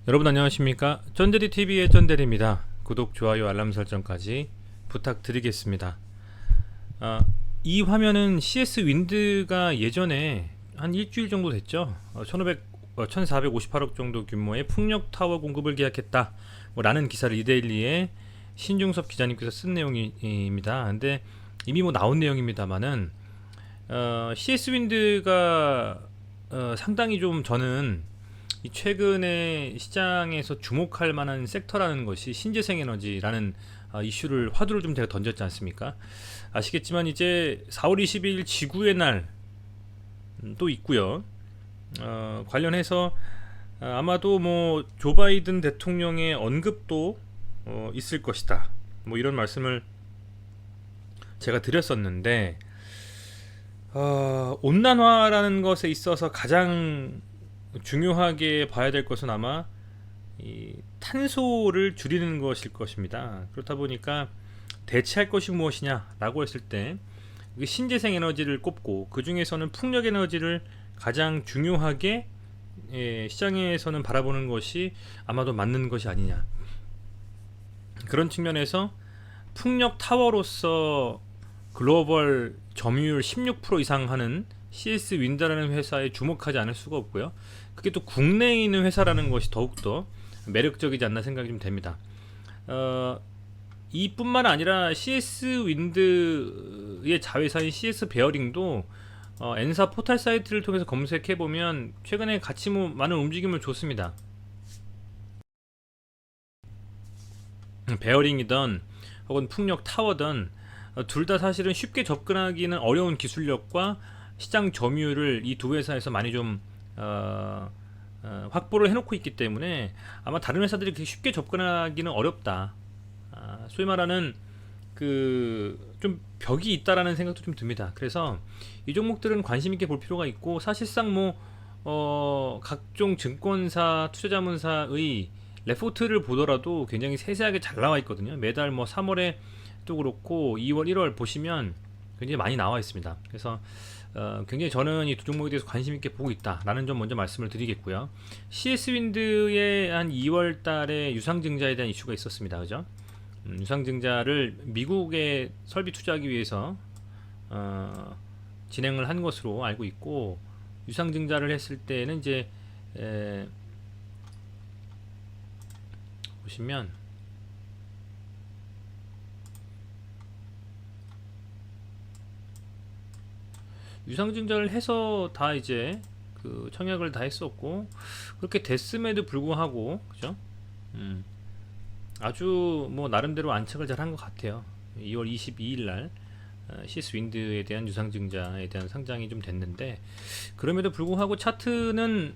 여러분 안녕하십니까? 쩐데리TV의 쩐데리입니다. 구독, 좋아요, 알람 설정까지 부탁드리겠습니다. 이 화면은 CS 윈드가 예전에 한 일주일 정도 됐죠. 1458억 정도 규모의 풍력 타워 공급을 계약했다 라는 기사를 이데일리에 신중섭 기자님께서 쓴 내용입니다. 근데 이미 나온 내용입니다만은 CS 윈드가 상당히 좀 저는 이 최근에 시장에서 주목할 만한 섹터라는 것이 신재생에너지라는 이슈를 화두를 좀 제가 던졌지 않습니까? 아시겠지만 이제 4월 20일 지구의 날 또 있고요. 관련해서 아마도 조 바이든 대통령의 언급도 있을 것이다. 이런 말씀을 제가 드렸었는데 온난화라는 것에 있어서 가장 중요하게 봐야 될 것은 아마 이 탄소를 줄이는 것일 것입니다. 그렇다 보니까 대체할 것이 무엇이냐라고 했을 때 신재생 에너지를 꼽고 그 중에서는 풍력 에너지를 가장 중요하게 시장에서는 바라보는 것이 아마도 맞는 것이 아니냐. 그런 측면에서 풍력 타워로서 글로벌 점유율 16% 이상 하는 CS 윈드라는 회사에 주목하지 않을 수가 없고요. 그게 또 국내에 있는 회사라는 것이 더욱더 매력적이지 않나 생각이 좀 됩니다. 이뿐만 아니라 CS 윈드의 자회사인 CS 베어링도 엔사 포털 사이트를 통해서 검색해보면 최근에 같이 많은 움직임을 줬습니다. 베어링이든 혹은 풍력 타워든 둘 다 사실은 쉽게 접근하기는 어려운 기술력과 시장 점유율을 이 두 회사에서 많이 좀 확보를 해놓고 있기 때문에 아마 다른 회사들이 그렇게 쉽게 접근하기는 어렵다. 소위 말하는 좀 벽이 있다라는 생각도 좀 듭니다. 그래서 이 종목들은 관심 있게 볼 필요가 있고, 사실상 각종 증권사, 투자자문사의 레포트를 보더라도 굉장히 세세하게 잘 나와 있거든요. 매달 3월에 또 그렇고 2월, 1월 보시면 굉장히 많이 나와 있습니다. 그래서 굉장히 저는 이 두 종목에 대해서 관심 있게 보고 있다라는 점 먼저 말씀을 드리겠고요. CS 윈드의 한 2월 달에 유상증자에 대한 이슈가 있었습니다. 그죠? 유상증자를 미국에 설비 투자하기 위해서 진행을 한 것으로 알고 있고, 유상증자를 했을 때는 이제 보시면 유상증자를 해서 다 이제 청약을 다 했었고, 그렇게 됐음에도 불구하고, 그죠? 아주 나름대로 안착을 잘 한 것 같아요. 2월 22일 날 CS 윈드에 대한 유상증자에 대한 상장이 좀 됐는데, 그럼에도 불구하고 차트는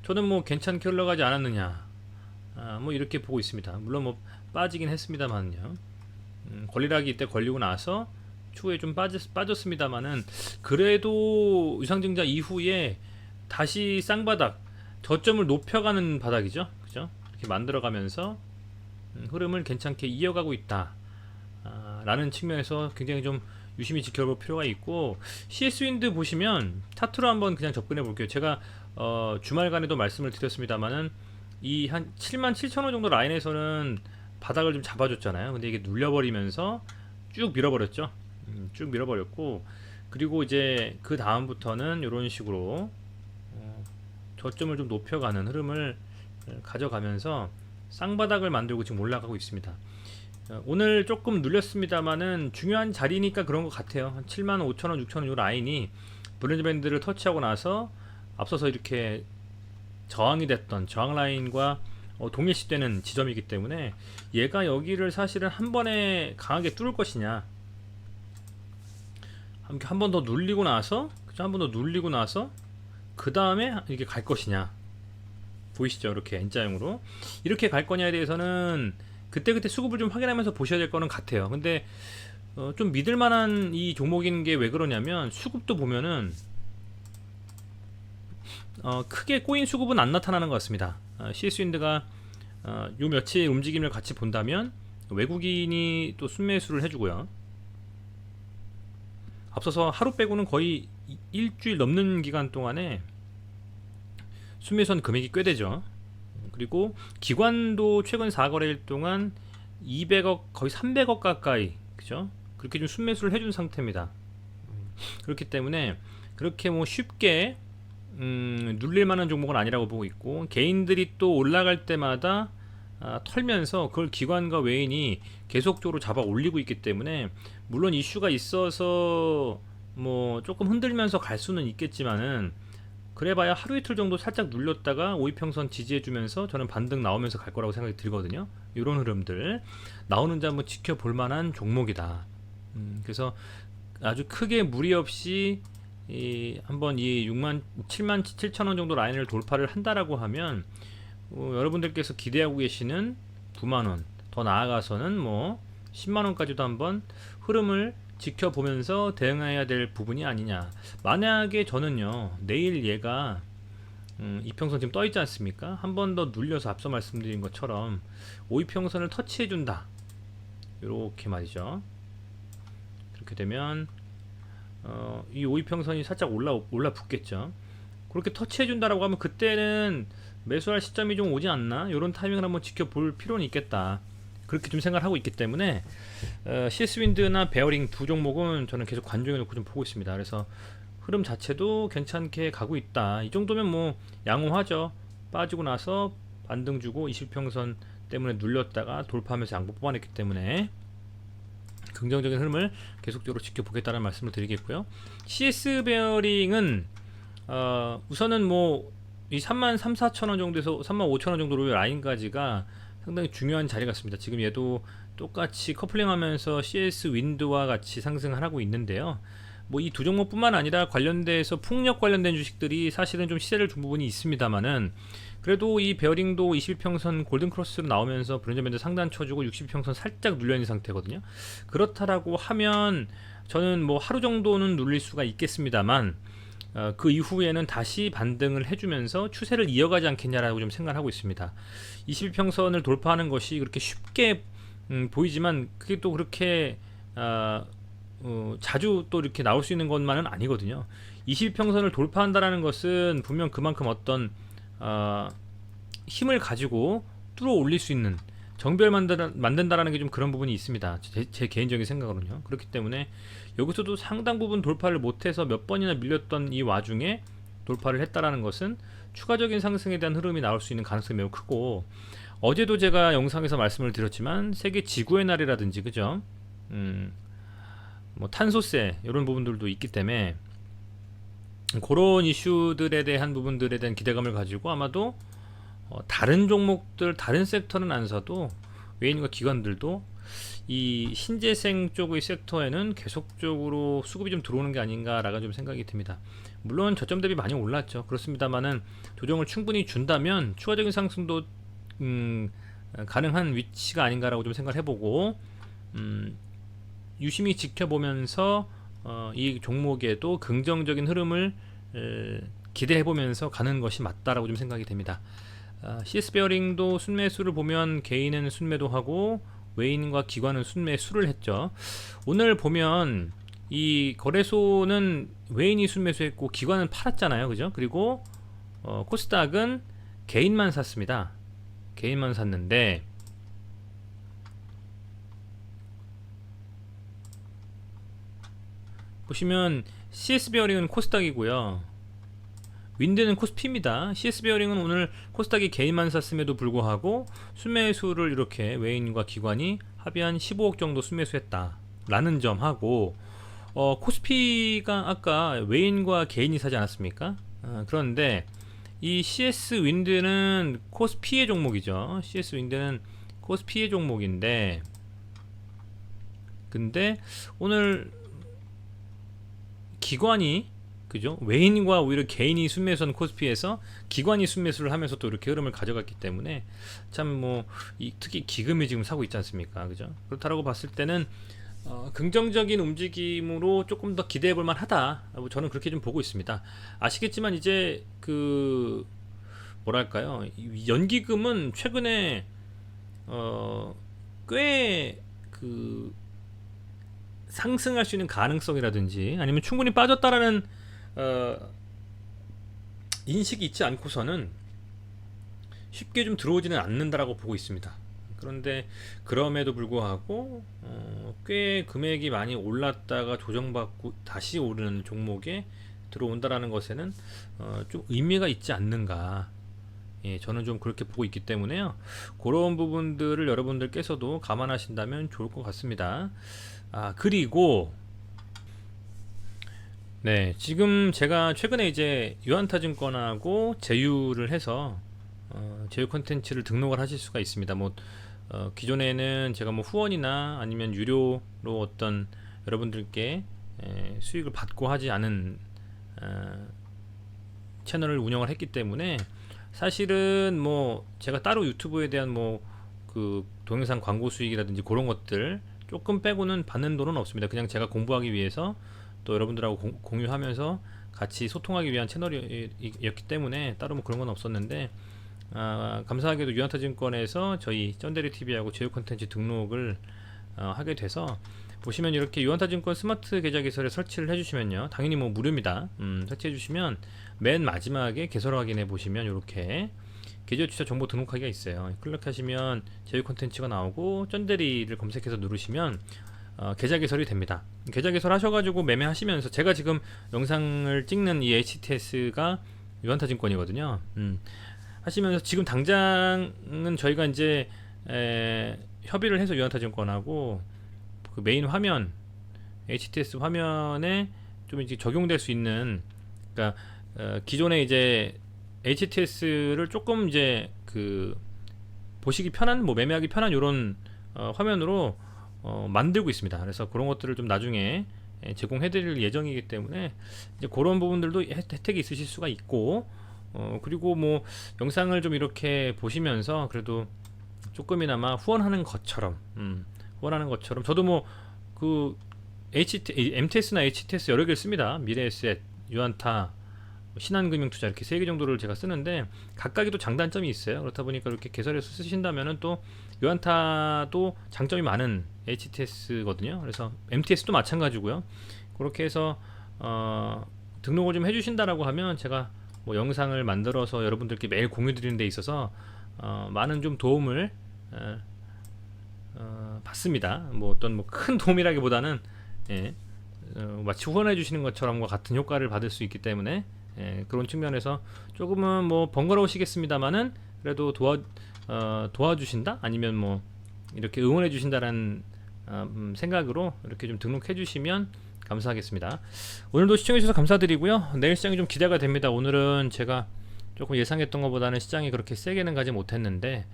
저는 괜찮게 흘러가지 않았느냐, 이렇게 보고 있습니다. 물론 빠지긴 했습니다만요. 권리락이 이때 걸리고 나서 추후에 좀 빠졌습니다만은, 그래도 유상증자 이후에 다시 쌍바닥, 저점을 높여가는 바닥이죠. 그죠? 이렇게 만들어가면서 흐름을 괜찮게 이어가고 있다 라는 측면에서 굉장히 좀 유심히 지켜볼 필요가 있고, CS 윈드 보시면 차트로 한번 그냥 접근해 볼게요. 제가 주말간에도 말씀을 드렸습니다만은 이 한 77,000원 정도 라인에서는 바닥을 좀 잡아줬잖아요. 근데 이게 눌려버리면서 쭉 밀어버렸죠. 쭉 밀어버렸고, 그리고 이제 그 다음부터는 이런 식으로 저점을 좀 높여가는 흐름을 가져가면서 쌍바닥을 만들고 지금 올라가고 있습니다. 오늘 조금 눌렸습니다만은 중요한 자리니까 그런 것 같아요. 한 75,000원, 6,000원 이 라인이 브랜드 밴드를 터치하고 나서 앞서서 이렇게 저항이 됐던 저항 라인과 동일시되는 지점이기 때문에, 얘가 여기를 사실은 한 번에 강하게 뚫을 것이냐, 한 번 더 눌리고 나서, 한 번 더 눌리고 나서 그 다음에 이렇게 갈 것이냐, 보이시죠? 이렇게 N자형으로 이렇게 갈 거냐에 대해서는 그때그때 수급을 좀 확인하면서 보셔야 될 거는 같아요. 근데 좀 믿을만한 이 종목인 게 왜 그러냐면, 수급도 보면은 크게 꼬인 수급은 안 나타나는 것 같습니다. CS 윈드가 요 며칠 움직임을 같이 본다면 외국인이 또 순매수를 해주고요. 앞서서 하루 빼고는 거의 일주일 넘는 기간 동안에 순매수한 금액이 꽤 되죠. 그리고 기관도 최근 4거래일 동안 200억 거의 300억 가까이 그죠? 그렇게 좀 순매수를 해준 상태입니다. 그렇기 때문에 그렇게 뭐 쉽게 눌릴 만한 종목은 아니라고 보고 있고, 개인들이 또 올라갈 때마다 털면서 그걸 기관과 외인이 계속적으로 잡아 올리고 있기 때문에, 물론 이슈가 있어서 뭐 조금 흔들면서 갈 수는 있겠지만은 그래봐야 하루 이틀 정도 살짝 눌렸다가 오이평선 지지해주면서 저는 반등 나오면서 갈 거라고 생각이 들거든요. 이런 흐름들 나오는지 한번 지켜볼 만한 종목이다. 그래서 아주 크게 무리 없이 한번 이 7만 7천 원 정도 라인을 돌파를 한다라고 하면 여러분들께서 기대하고 계시는 9만 원, 더 나아가서는 뭐 10만 원까지도 한번 흐름을 지켜보면서 대응해야 될 부분이 아니냐. 만약에 저는요, 내일 얘가 이평선 지금 떠 있지 않습니까? 한 번 더 눌려서 앞서 말씀드린 것처럼 오이평선을 터치해 준다, 이렇게 말이죠. 그렇게 되면 이 오이평선이 살짝 올라 붙겠죠. 그렇게 터치해 준다라고 하면 그때는 매수할 시점이 좀 오지 않나, 이런 타이밍을 한번 지켜볼 필요는 있겠다, 그렇게 좀 생각을 하고 있기 때문에 CS윈드나 베어링 두 종목은 저는 계속 관중해 놓고 좀 보고 있습니다. 그래서 흐름 자체도 괜찮게 가고 있다. 이 정도면 뭐 양호하죠. 빠지고 나서 반등 주고 20평선 때문에 눌렸다가 돌파하면서 양보 뽑아냈기 때문에 긍정적인 흐름을 계속적으로 지켜보겠다는 말씀을 드리겠고요. CS 베어링은 우선은 뭐 이 3만 3, 4천 원 정도에서 3만 5천 원 정도로 라인까지가 상당히 중요한 자리 같습니다. 지금 얘도 똑같이 커플링하면서 CS 윈드와 같이 상승을 하고 있는데요. 뭐 이 두 종목뿐만 아니라 관련돼서 풍력 관련된 주식들이 사실은 좀 시세를 준 부분이 있습니다만은, 그래도 이 베어링도 21평선 골든크로스로 나오면서 브랜드밴드 상단 쳐주고 60평선 살짝 눌려있는 상태거든요. 그렇다라고 하면 저는 뭐 하루 정도는 눌릴 수가 있겠습니다만 그 이후에는 다시 반등을 해주면서 추세를 이어가지 않겠냐라고 좀 생각하고 있습니다. 21평선을 돌파하는 것이 그렇게 쉽게 보이지만 그게 또 그렇게 자주 또 이렇게 나올 수 있는 것만은 아니거든요. 21평선을 돌파한다라는 것은 분명 그만큼 어떤 힘을 가지고 뚫어 올릴 수 있는 정비를 만든다라는 게 좀 그런 부분이 있습니다. 제 개인적인 생각으로는요. 그렇기 때문에 여기서도 상당 부분 돌파를 못해서 몇 번이나 밀렸던 이 와중에 돌파를 했다라는 것은 추가적인 상승에 대한 흐름이 나올 수 있는 가능성이 매우 크고, 어제도 제가 영상에서 말씀을 드렸지만 세계 지구의 날이라든지 그죠? 뭐 탄소세 이런 부분들도 있기 때문에 그런 이슈들에 대한 부분들에 대한 기대감을 가지고 아마도 다른 종목들, 다른 섹터는 안 사도 외인과 기관들도 이 신재생 쪽의 섹터에는 계속적으로 수급이 좀 들어오는 게 아닌가라고 좀 생각이 듭니다. 물론 저점 대비 많이 올랐죠. 그렇습니다만은 조정을 충분히 준다면 추가적인 상승도 가능한 위치가 아닌가라고 좀 생각을 해보고 유심히 지켜보면서 이 종목에도 긍정적인 흐름을 기대해보면서 가는 것이 맞다라고 좀 생각이 됩니다. CS 베어링도 순매수를 보면 개인은 순매도 하고 외인과 기관은 순매수를 했죠. 오늘 보면 이 거래소는 외인이 순매수했고 기관은 팔았잖아요, 그죠? 그리고 코스닥은 개인만 샀습니다. 개인만 샀는데 보시면 CS 베어링은 코스닥이고요, 윈드는 코스피입니다. CS 베어링은 오늘 코스닥이 개인만 샀음에도 불구하고 순매수를 이렇게 외인과 기관이 합의한 15억 정도 순매수했다 라는 점하고, 코스피가 아까 외인과 개인이 사지 않았습니까? 그런데 이 CS 윈드는 코스피의 종목이죠. CS 윈드는 코스피의 종목인데, 근데 오늘 기관이 그죠? 외인과 오히려 개인이 순매수한 코스피에서 기관이 순매수를 하면서 또 이렇게 흐름을 가져갔기 때문에 참 뭐 특히 기금이 지금 사고 있지 않습니까? 그죠? 그렇다라고 봤을 때는 긍정적인 움직임으로 조금 더 기대해 볼 만하다. 저는 그렇게 좀 보고 있습니다. 아시겠지만 이제 그 뭐랄까요? 연기금은 최근에 꽤 그 상승할 수 있는 가능성이라든지 아니면 충분히 빠졌다라는 인식이 있지 않고서는 쉽게 좀 들어오지는 않는다라고 보고 있습니다. 그런데 그럼에도 불구하고 꽤 금액이 많이 올랐다가 조정받고 다시 오르는 종목에 들어온다라는 것에는 좀 의미가 있지 않는가. 예, 저는 좀 그렇게 보고 있기 때문에요. 그런 부분들을 여러분들께서도 감안하신다면 좋을 것 같습니다. 그리고 네, 지금 제가 최근에 이제 유한타증권하고 제휴를 해서 제휴 콘텐츠를 등록을 하실 수가 있습니다. 뭐 기존에는 제가 뭐 후원이나 아니면 유료로 어떤 여러분들께 수익을 받고 하지 않은 채널을 운영을 했기 때문에 사실은 뭐 제가 따로 유튜브에 대한 뭐 그 동영상 광고 수익이라든지 그런 것들 조금 빼고는 받는 돈은 없습니다. 그냥 제가 공부하기 위해서 또 여러분들하고 공유하면서 같이 소통하기 위한 채널이었기 때문에 따로 뭐 그런 건 없었는데 감사하게도 유한타증권에서 저희 쩐데리TV하고 제휴 콘텐츠 등록을 하게 돼서 보시면 이렇게 유한타증권 스마트 계좌 개설에 설치를 해주시면요, 당연히 뭐 무료입니다. 설치해 주시면 맨 마지막에 개설 확인해 보시면 이렇게 계좌 주차 정보 등록하기가 있어요. 클릭하시면 제휴 콘텐츠가 나오고 쩐데리를 검색해서 누르시면 계좌 개설이 됩니다. 계좌 개설 하셔가지고 매매하시면서, 제가 지금 영상을 찍는 이 HTS가 유한타증권이거든요. 하시면서 지금 당장은 저희가 이제 협의를 해서 유한타증권하고 그 메인 화면, HTS 화면에 좀 이제 적용될 수 있는, 그러니까 기존에 이제 HTS를 조금 이제 그 보시기 편한, 뭐 매매하기 편한 이런 화면으로 만들고 있습니다. 그래서 그런 것들을 좀 나중에 제공해드릴 예정이기 때문에 이제 그런 부분들도 혜택이 있으실 수가 있고, 그리고 뭐 영상을 좀 이렇게 보시면서 그래도 조금이나마 후원하는 것처럼 저도 뭐 그 MTS나 HTS 여러 개를 씁니다. 미래에셋, 유한타, 신한금융투자 이렇게 3개 정도를 제가 쓰는데 각각이 또 장단점이 있어요. 그렇다 보니까 이렇게 개설해서 쓰신다면은 또 유한타도 장점이 많은 HTS거든요. 그래서 MTS도 마찬가지고요. 그렇게 해서 등록을 좀 해주신다라고 하면 제가 뭐 영상을 만들어서 여러분들께 매일 공유 드리는 데 있어서 많은 좀 도움을 받습니다. 뭐 어떤 뭐 큰 도움이라기보다는 마치 후원해 주시는 것처럼과 같은 효과를 받을 수 있기 때문에 그런 측면에서 조금은 뭐 번거로우시겠습니다만은 그래도 도와주신다, 아니면 뭐 이렇게 응원해 주신다라는 생각으로 이렇게 좀 등록해 주시면 감사하겠습니다. 오늘도 시청해 주셔서 감사드리고요. 내일 시장이 좀 기대가 됩니다. 오늘은 제가 조금 예상했던 것보다는 시장이 그렇게 세게는 가지 못했는데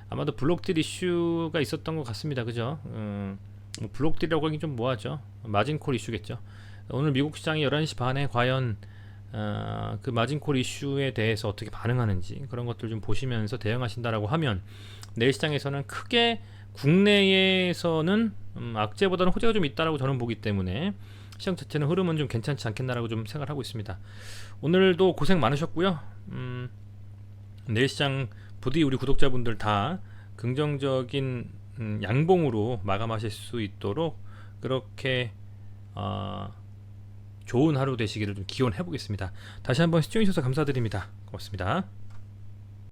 아마도 블록딜 이슈가 있었던 것 같습니다. 그죠? 뭐 블록딜이라고 하긴 좀 뭐하죠. 마진콜 이슈겠죠. 오늘 미국 시장이 11시 반에 과연 그 마진콜 이슈에 대해서 어떻게 반응하는지 그런 것들 좀 보시면서 대응하신다라고 하면 내일 시장에서는 크게 국내에서는 악재보다는 호재가 좀 있다라고 저는 보기 때문에 시장 자체는 흐름은 좀 괜찮지 않겠나라고 좀 생각을 하고 있습니다. 오늘도 고생 많으셨고요. 내일 시장 부디 우리 구독자분들 다 긍정적인 양봉으로 마감하실 수 있도록 그렇게 좋은 하루 되시기를 좀 기원해 보겠습니다. 다시 한번 시청해 주셔서 감사드립니다. 고맙습니다.